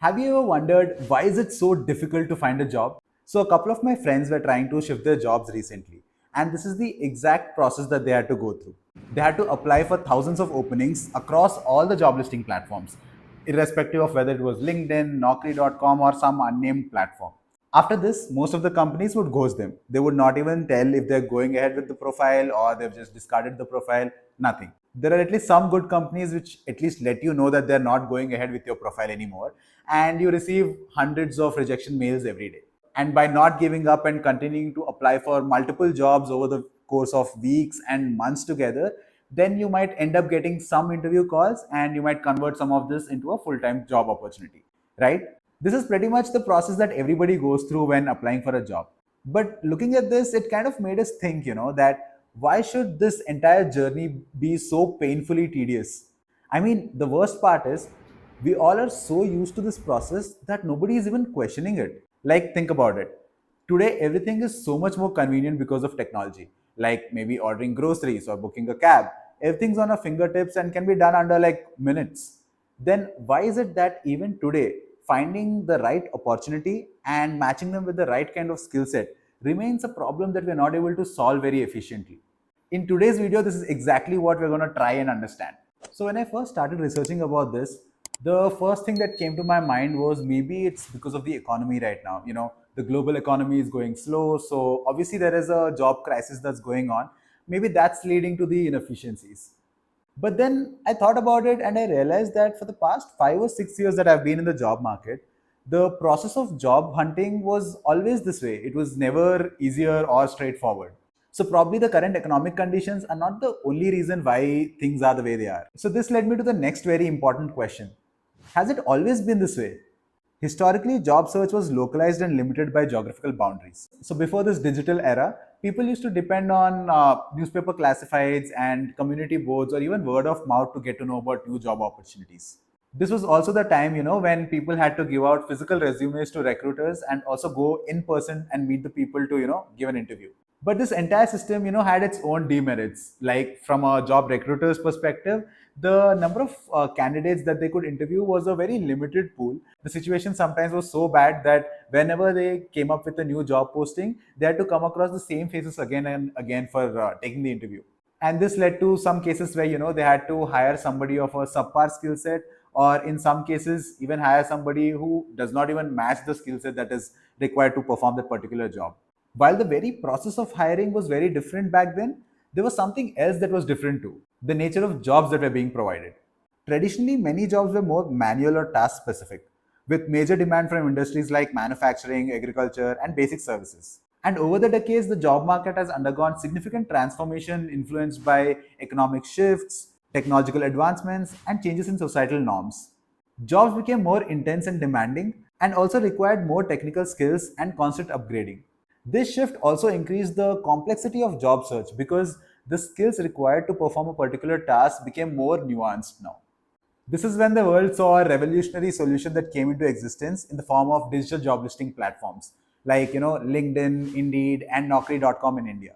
Have you ever wondered why is it so difficult to find a job? So a couple of my friends were trying to shift their jobs recently, and this is the exact process that they had to go through. They had to apply for thousands of openings across all the job listing platforms, irrespective of whether it was LinkedIn, Naukri.com, or some unnamed platform. After this, most of the companies would ghost them. They would not even tell if they're going ahead with the profile or they've just discarded the profile, nothing. There are at least some good companies which at least let you know that they're not going ahead with your profile anymore, and you receive hundreds of rejection mails every day. And by not giving up and continuing to apply for multiple jobs over the course of weeks and months together, then you might end up getting some interview calls and you might convert some of this into a full-time job opportunity, right? This is pretty much the process that everybody goes through when applying for a job. But looking at this, it kind of made us think, that why should this entire journey be so painfully tedious? I mean, the worst part is we all are so used to this process that nobody is even questioning it. Like, think about it. Today, everything is so much more convenient because of technology, like maybe ordering groceries or booking a cab. Everything's on our fingertips and can be done under like minutes. Then, why is it that even today, finding the right opportunity and matching them with the right kind of skill set remains a problem that we're not able to solve very efficiently? In today's video, this is exactly what we're going to try and understand. So when I first started researching about this, the first thing that came to my mind was maybe it's because of the economy right now. The global economy is going slow, so obviously there is a job crisis that's going on. Maybe that's leading to the inefficiencies. But then I thought about it and I realized that for the past 5 or 6 years that I've been in the job market, the process of job hunting was always this way. It was never easier or straightforward. So probably the current economic conditions are not the only reason why things are the way they are. So this led me to the next very important question. Has it always been this way? Historically, job search was localized and limited by geographical boundaries. So before this digital era, people used to depend on newspaper classifieds and community boards or even word of mouth to get to know about new job opportunities. This was also the time, when people had to give out physical resumes to recruiters and also go in person and meet the people to, give an interview. But this entire system, had its own demerits. Like from a job recruiter's perspective, the number of candidates that they could interview was a very limited pool. The situation sometimes was so bad that whenever they came up with a new job posting, they had to come across the same faces again and again for taking the interview. And this led to some cases where they had to hire somebody of a subpar skill set, or in some cases even hire somebody who does not even match the skill set that is required to perform that particular job. While the very process of hiring was very different back then, there was something else that was different too: the nature of jobs that were being provided. Traditionally, many jobs were more manual or task specific, with major demand from industries like manufacturing, agriculture, and basic services. And over the decades, the job market has undergone significant transformation influenced by economic shifts, technological advancements, and changes in societal norms. Jobs became more intense and demanding and also required more technical skills and constant upgrading. This shift also increased the complexity of job search because the skills required to perform a particular task became more nuanced now. This is when the world saw a revolutionary solution that came into existence in the form of digital job listing platforms like LinkedIn, Indeed, and Naukri.com in India.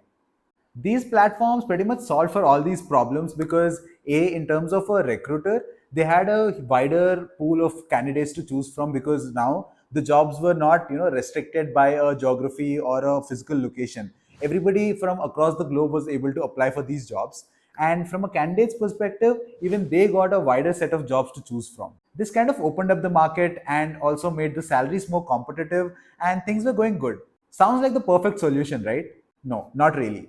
These platforms pretty much solved for all these problems because in terms of a recruiter, they had a wider pool of candidates to choose from, because now the jobs were not restricted by a geography or a physical location. Everybody from across the globe was able to apply for these jobs, and from a candidate's perspective, even they got a wider set of jobs to choose from. This kind of opened up the market and also made the salaries more competitive, and things were going good. Sounds like the perfect solution, right? No, not really.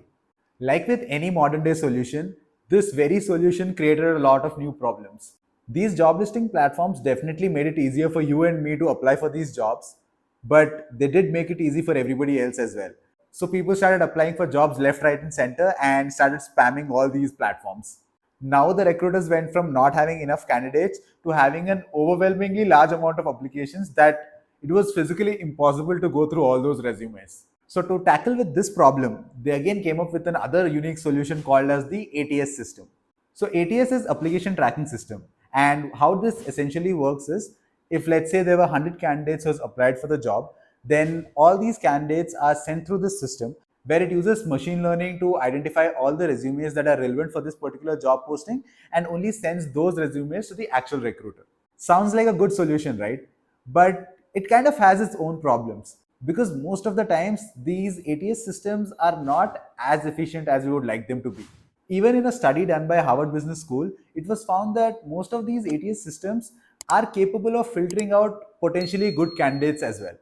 Like with any modern day solution, this very solution created a lot of new problems. These job listing platforms definitely made it easier for you and me to apply for these jobs, but they did make it easy for everybody else as well. So people started applying for jobs left, right, and center and started spamming all these platforms. Now the recruiters went from not having enough candidates to having an overwhelmingly large amount of applications that it was physically impossible to go through all those resumes. So to tackle with this problem, they again came up with another unique solution called as the ATS system. So ATS is application tracking system. And how this essentially works is, if let's say there were 100 candidates who has applied for the job, then all these candidates are sent through this system where it uses machine learning to identify all the resumes that are relevant for this particular job posting and only sends those resumes to the actual recruiter. Sounds like a good solution, right? But it kind of has its own problems because most of the times these ATS systems are not as efficient as we would like them to be. Even in a study done by Harvard Business School, it was found that most of these ATS systems are capable of filtering out potentially good candidates as well.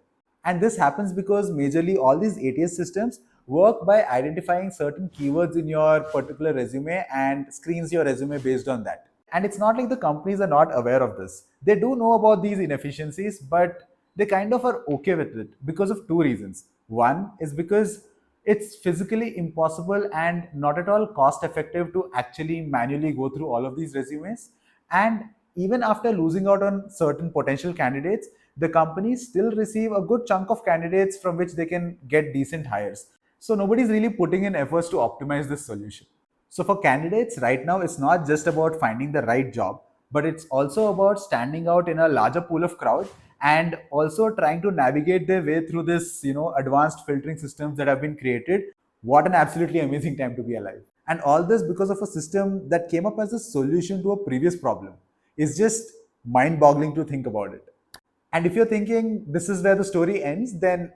And this happens because majorly all these ATS systems work by identifying certain keywords in your particular resume and screens your resume based on that. And it's not like the companies are not aware of this. They do know about these inefficiencies, but they kind of are okay with it because of two reasons. One is because it's physically impossible and not at all cost effective to actually manually go through all of these resumes. And even after losing out on certain potential candidates, the companies still receive a good chunk of candidates from which they can get decent hires. So nobody's really putting in efforts to optimize this solution. So for candidates right now, it's not just about finding the right job, but it's also about standing out in a larger pool of crowd and also trying to navigate their way through this, advanced filtering systems that have been created. What an absolutely amazing time to be alive. And all this because of a system that came up as a solution to a previous problem. It's just mind-boggling to think about it. And if you're thinking this is where the story ends, then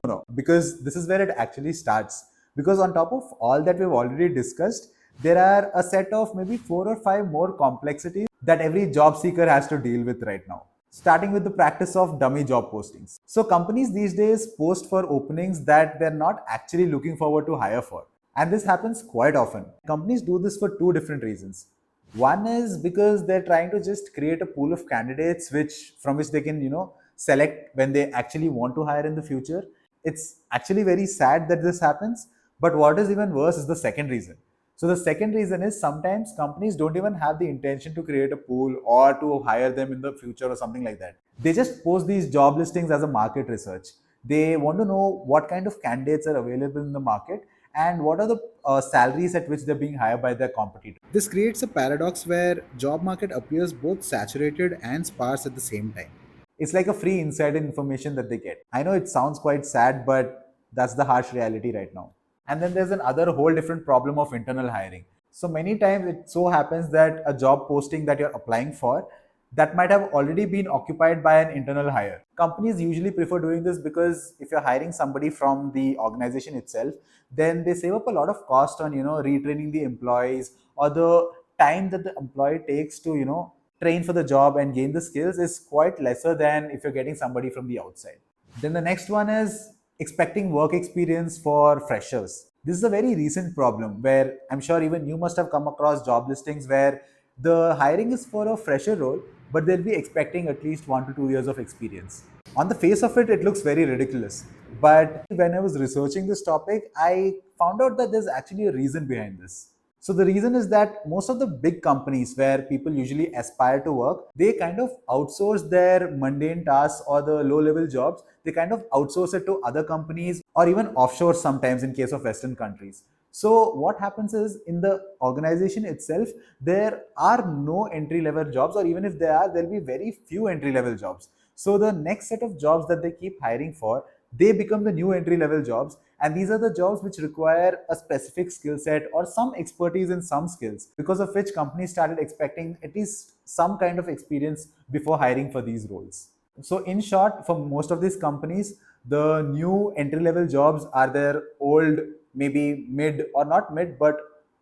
no, because this is where it actually starts. Because on top of all that we've already discussed, there are a set of maybe 4 or 5 more complexities that every job seeker has to deal with right now. Starting with the practice of dummy job postings. So companies these days post for openings that they're not actually looking forward to hire for. And this happens quite often. Companies do this for two different reasons. One is because they're trying to just create a pool of candidates which from which they can, select when they actually want to hire in the future. It's actually very sad that this happens, but what is even worse is the second reason. So the second reason is sometimes companies don't even have the intention to create a pool or to hire them in the future or something like that. They just post these job listings as a market research. They want to know what kind of candidates are available in the market and what are the salaries at which they're being hired by their competitors. This creates a paradox where job market appears both saturated and sparse at the same time. It's like a free insider information that they get. I know it sounds quite sad, but that's the harsh reality right now. And then there's another whole different problem of internal hiring. So many times it so happens that a job posting that you're applying for that might have already been occupied by an internal hire. Companies usually prefer doing this because if you're hiring somebody from the organization itself, then they save up a lot of cost on, retraining the employees, or the time that the employee takes to, train for the job and gain the skills is quite lesser than if you're getting somebody from the outside. Then the next one is expecting work experience for freshers. This is a very recent problem where I'm sure even you must have come across job listings where the hiring is for a fresher role, but they'll be expecting at least 1 to 2 years of experience. On the face of it, it looks very ridiculous. But when I was researching this topic, I found out that there's actually a reason behind this. So the reason is that most of the big companies where people usually aspire to work, they kind of outsource their mundane tasks or the low level jobs. They kind of outsource it to other companies or even offshore sometimes in case of Western countries. So what happens is in the organization itself, there are no entry level jobs, or even if there are, there'll be very few entry level jobs. So the next set of jobs that they keep hiring for, they become the new entry level jobs. And these are the jobs which require a specific skill set or some expertise in some skills, because of which companies started expecting at least some kind of experience before hiring for these roles. So in short, for most of these companies, the new entry level jobs are their old, maybe mid or not mid, but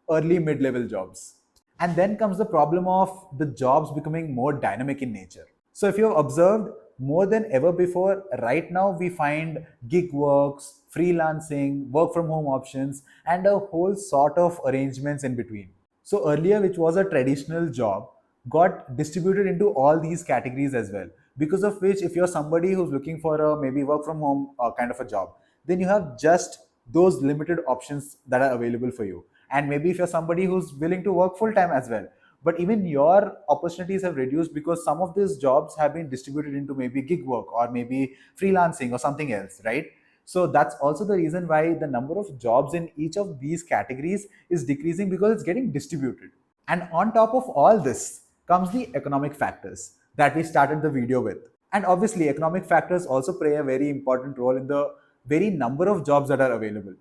early mid level jobs. And then comes the problem of the jobs becoming more dynamic in nature. So if you've observed, more than ever before, right now we find gig works, freelancing, work from home options, and a whole sort of arrangements in between. So earlier, which was a traditional job, got distributed into all these categories as well. Because of which, if you're somebody who's looking for a maybe work from home kind of a job, then you have just those limited options that are available for you. And maybe if you're somebody who's willing to work full time as well, but even your opportunities have reduced because some of these jobs have been distributed into maybe gig work or maybe freelancing or something else, right? So that's also the reason why the number of jobs in each of these categories is decreasing, because it's getting distributed. And on top of all this comes the economic factors that we started the video with. And obviously economic factors also play a very important role in the very number of jobs that are available.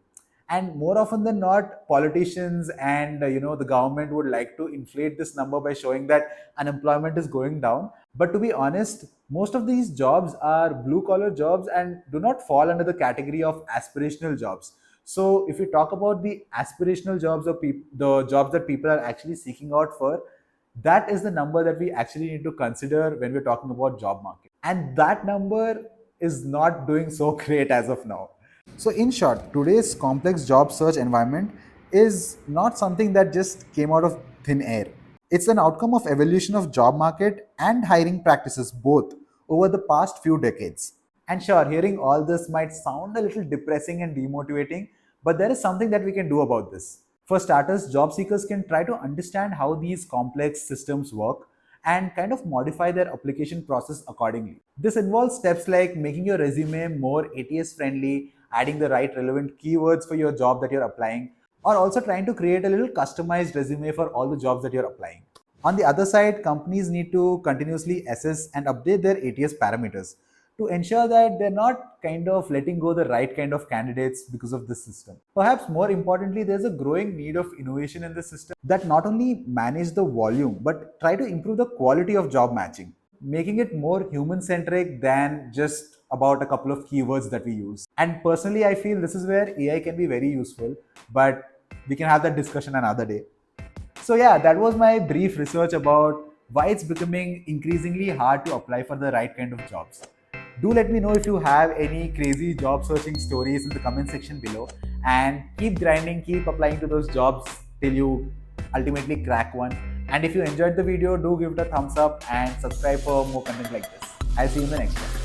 And more often than not, politicians and the government would like to inflate this number by showing that unemployment is going down. But to be honest, most of these jobs are blue collar jobs and do not fall under the category of aspirational jobs. So if we talk about the aspirational jobs or the jobs that people are actually seeking out for, that is the number that we actually need to consider when we're talking about job market. And that number is not doing so great as of now. So in short, today's complex job search environment is not something that just came out of thin air. It's an outcome of evolution of job market and hiring practices both over the past few decades. And sure, hearing all this might sound a little depressing and demotivating, but there is something that we can do about this. For starters, job seekers can try to understand how these complex systems work and kind of modify their application process accordingly. This involves steps like making your resume more ATS friendly, adding the right relevant keywords for your job that you're applying, or also trying to create a little customized resume for all the jobs that you're applying. On the other side, companies need to continuously assess and update their ATS parameters to ensure that they're not kind of letting go the right kind of candidates because of this system. Perhaps more importantly, there's a growing need of innovation in the system that not only manage the volume but try to improve the quality of job matching, making it more human centric than just about a couple of keywords that we use. And personally, I feel this is where AI can be very useful, but we can have that discussion another day. So yeah, that was my brief research about why it's becoming increasingly hard to apply for the right kind of jobs. Do let me know if you have any crazy job searching stories in the comment section below, and keep grinding, keep applying to those jobs till you ultimately crack one. And if you enjoyed the video, do give it a thumbs up and subscribe for more content like this. I'll see you in the next one.